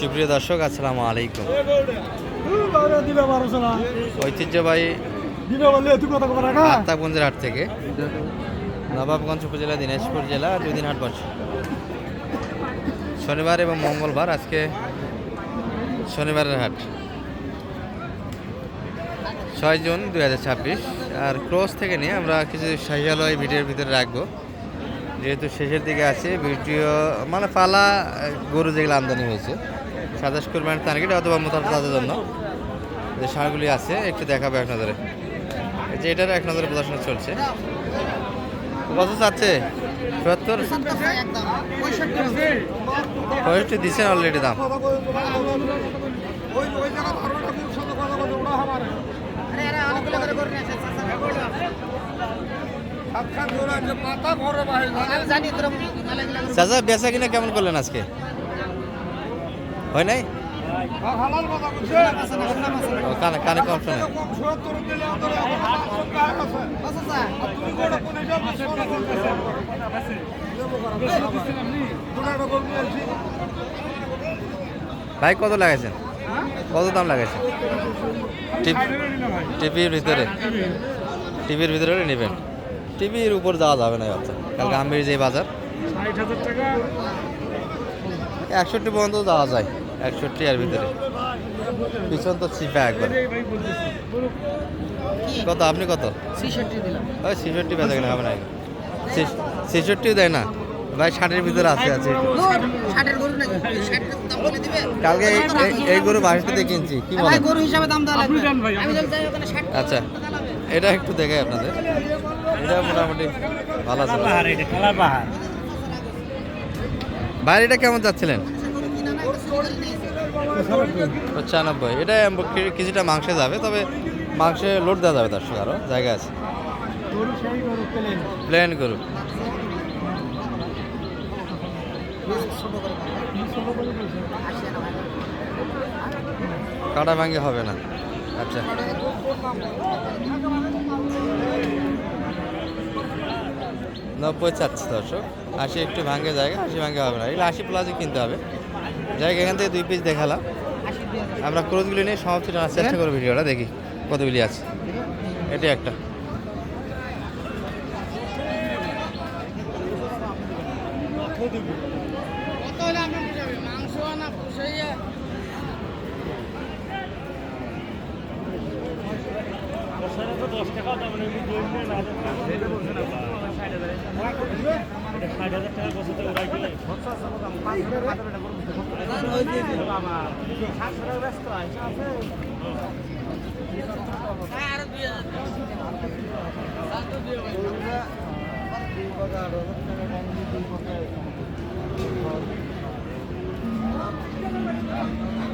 সুপ্রিয় দর্শক, আসসালামু আলাইকুম। ঐতিহ্যবাহী আত্মাগঞ্জের হাট থেকে নবাবগঞ্জ উপজেলা, দিনাজপুর জেলা, 2 দিন হাট বসে শনিবার এবং মঙ্গলবার। আজকে শনিবারের হাট 6 জুন 2026। আর ক্রস থেকে নিয়ে আমরা কিছু শাহিওয়াল ভিডিওর ভিতরে রাখবো, যেহেতু শেষের দিকে আছে ভিডিও, মানে পালা গরু যেগুলো আমদানি হয়েছে 27 কোরবানির টার্গেট অথবা মোতাবেক তাদের জন্য যে ষাঁড়গুলি আছে একটু দেখাবো এক নজরে। এই যে এটার এক নজরে প্রদর্শন চলছে। কত চাচ্ছে? ৭০, 65 দিচ্ছেন অলরেডি দাম। চাচা বেচা কিনা কেমন করলেন আজকে? হয় নাই? কানে কম শোনে। ভাই কত লাগাইছেন? কত দাম লাগাইছেন? টিভির ভিতরে নেবেন। টিভির উপর যাওয়া যাবে না বাচ্চা, কাল গাম্ভীর যে বাজার 61 পর্যন্ত যাওয়া যায়। 61 এর ভিতরে পিছন তো চিপা একবার। কত আপনি কত? 66 দিলাম। ওই 66 বেচা কিনা হবে না, 66 দেয় না ভাই। 60-এর ভিতরে আছে। কালকে এই গরু 22 কিনছি, কি বলেন? গরু হিসাবে দাম দেওয়া লাগবে। আচ্ছা, এটা একটু দেখাই আপনাদের। এটা মোটামুটি ভালো আছে ভাই। এটা কেমন যাচ্ছিলেন? 95। এটা কিছুটা মাংসে যাবে, তবে মাংসে লোড দেওয়া যাবে, দর্শক আরও জায়গা আছে। প্লেন গরু কাটা ভাঙ্গে হবে না। আচ্ছা, 90 চাচ্ছে দর্শক। 80 একটু ভাঙ্গে জায়গা, 80 ভাঙ্গে হবে না। এগুলো 80 প্লাসে কিনতে হবে জায়গা। এখান থেকে 2 পিস দেখালাম। আমরা ক্রোজগুলি নিয়ে সমাপ্তি জানার চেষ্টা করবো। ভিডিওটা দেখি কতগুলি আছে। এটি একটা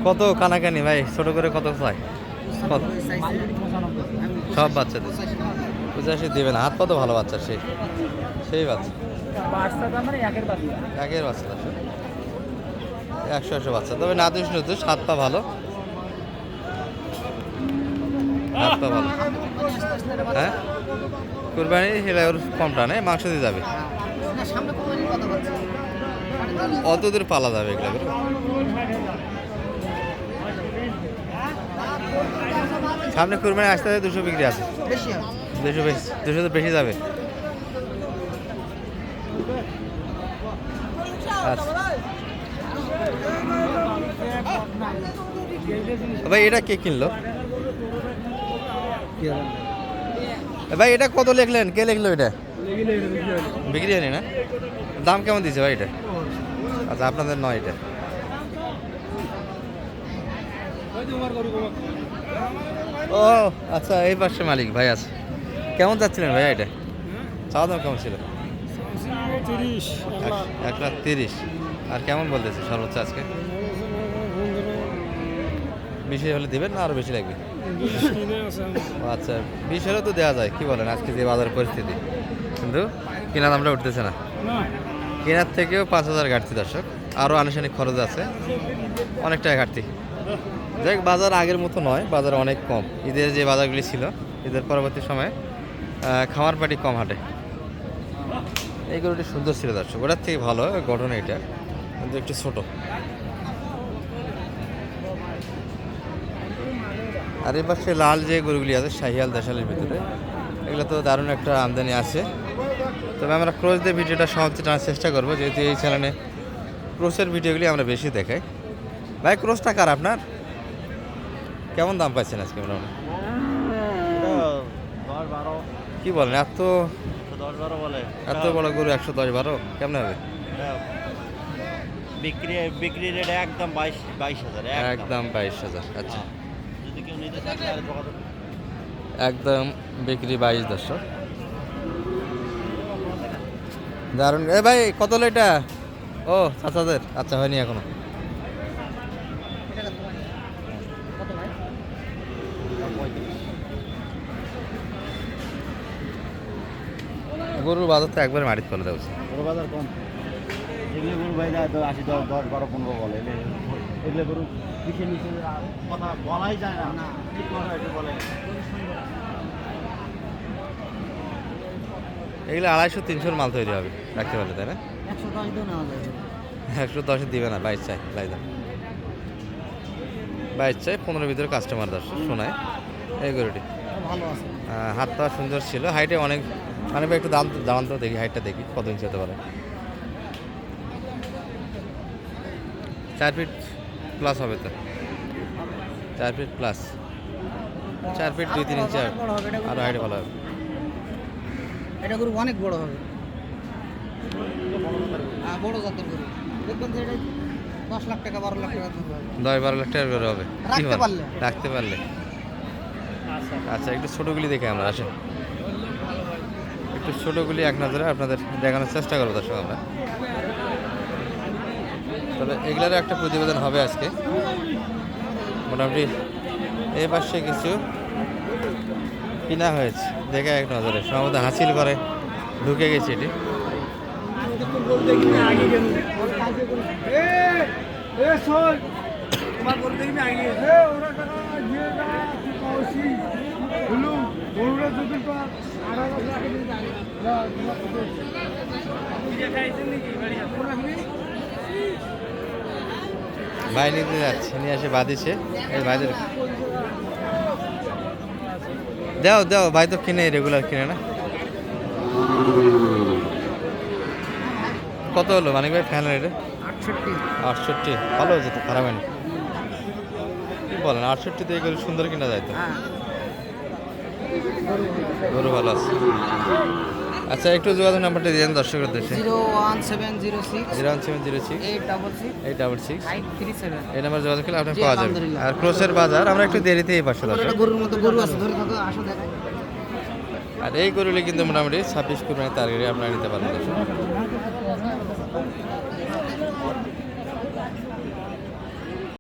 কত কানাকানি ভাই? ছোট করে কত চাই? কত সব বাচ্চাদের 85 দেবে না? হাত কত ভালো বাচ্চা, সেই বাচ্চা একের বাচ্চা 100 বাচ্চা। তবে না দুষ নতুষ, হাত পা ভালো, হাত পা ভালো। হ্যাঁ, কুরবানি হেলে ওর কম টানে, মাংস দিয়ে যাবে। অত দূর পালা যাবে এগুলো। সামনে কুরবানি আসতে 200 বিক্রি আছে, 200 তো বেশি যাবে। আচ্ছা ভাই, এটা কে কিনলো ভাই? এটা কত লিখলেন? কে লিখলো এটা? বিক্রি হয়নি না? দাম কেমন দিচ্ছে ভাই এটা? আচ্ছা, আপনাদের নয় এটা। ও আচ্ছা, এই পাশে মালিক ভাই আছে। কেমন যাচ্ছিলেন ভাইয়া এটা? চাওয়া দাম কেমন ছিল? 1,30,000। আর কেমন বলতেছে সর্বোচ্চ আজকে? 20 হলে দেবেন না আরো বেশি লাগবে? আচ্ছা, 20 হলে তো দেওয়া যায়। কি বলেন, আজকে যে বাজার পরিস্থিতি, কিন্তু কেনার দামটা উঠতেছে না। কেনার থেকেও 5,000 ঘাটতি দর্শক। আরও আনুষ্ঠানিক খরচ আছে, অনেকটাই ঘাটতি। দেখ, বাজার আগের মতো নয়, বাজার অনেক কম। ঈদের যে বাজারগুলি ছিল, ঈদের পরবর্তী সময়ে খামার পাটি কম হাটে। এই গরুটি সুন্দর ছিল দর্শক, ওটার থেকে ভালো গঠন এটা, কিন্তু একটু ছোট। আর এই পাশে লাল যে গরুগুলি আছে শাহিয়াল দেশালের ভিতরে, এগুলো তো দারুণ একটা আমদানি আছে। তবে আমরা ক্রস দিয়ে ভিডিওটা সমাপ্তি টানার চেষ্টা করবো, যেহেতু এই চ্যানেলে ক্রসের ভিডিওগুলি আমরা বেশি দেখাই। ভাই ক্রসটা কার আপনার? কেমন দাম পাচ্ছেন আজকে মোটামুটি? কি বলেন, এত এত বড় গরু 110-12 কেমন হবে? বিক্রি রেট একদম 22,000 একদম 22,000। আচ্ছা, যদি কেউ নিতে চায় তাহলে যোগাযোগ। একদম বিক্রি 22 দর্শক। দারুণ। এ ভাই কত হলো এটা? ও চাচাদের, আচ্ছা হয়নি এখনো। গরুর বাজার তো একবার মাটিতে ফেলে দেওয়া উচিত। গরু বাজার কম, এগুলো গরু ভাই যায় 80, 10, 12, 15 বলে। এগুলো গরু নিচে নিচে কথা বলাই যায় না, ঠিক কথা এটা বলে। এগুলো 250-300 মাল তৈরি হবে রাখতে পারলে, তাই না? 110 দিও না যায়, 110 দিবে না, 22 চাই লাইদা, 22 চাই। 15 ভিতরে কাস্টমার দর্শক শোনায় এই গরুটি। ভালো আছে, হাতটা সুন্দর ছিল, হাইটে অনেক মানে একটু দাম দাম তো দেখি, হাইটটা দেখি কত ইঞ্চি হতে পারে। 4 ফিট প্লাস হবে তো, 4 ফিট প্লাস, 4 ফিট 2-3 ইঞ্চি আরও হাইটে ভালো হবে। এটা গরু অনেক বড় হবে, বড় জাতের গরু। দেখবেন যে এটা 10 লাখ টাকা 12 লাখ টাকা দাম হবে, 10-12 লাখ টাকার গরু হবে রাখতে পারলে। রাখতে পারলে। আচ্ছা, একটু ছোটোগুলি দেখে আমরা আসেন, একটু ছোটোগুলি এক নজরে আপনাদের দেখানোর চেষ্টা করবো দর্শক আমরা। তবে এগুলারও একটা প্রতিবেদন হবে আজকে মোটামুটি। এই পাশে কিছু কিনা হয়েছে, দেখে এক নজরে সম্ভবত হাসিল করে ঢুকে গেছে এটি। ভাই নিতে যাচ্ছে, নিয়ে এসে বাঁধিছে এই ভাইদের। দাও দাও, ভাই তো কিনে রেগুলার কিনে না। কত হলো মানে ভাই ফাইনাল রেটে? 68। ভালো হয়েছে তো, খারাপ হয়নি। কি বলেন, 68 দিয়ে গরু সুন্দর কিনা যায় তো। গরু ভালো আছে। আচ্ছা, একটু যোগাযোগ নাম্বারটা দিন দর্শকের দেশে। 01706 866 এই নাম্বার যোগাযোগ করলে আপনার পাওয়া যাবে। আর ক্রোসের বাজার আমরা একটু দেরিতে এই পাশে দর্শক। গরুর মতো গরু আছে, ধরে থাকো, আসো দেখো। আর এই গরুগুলি কিন্তু মোটামুটি 26 কুরবানি টার্গেটে আপনারা নিতে পারবেন দর্শক।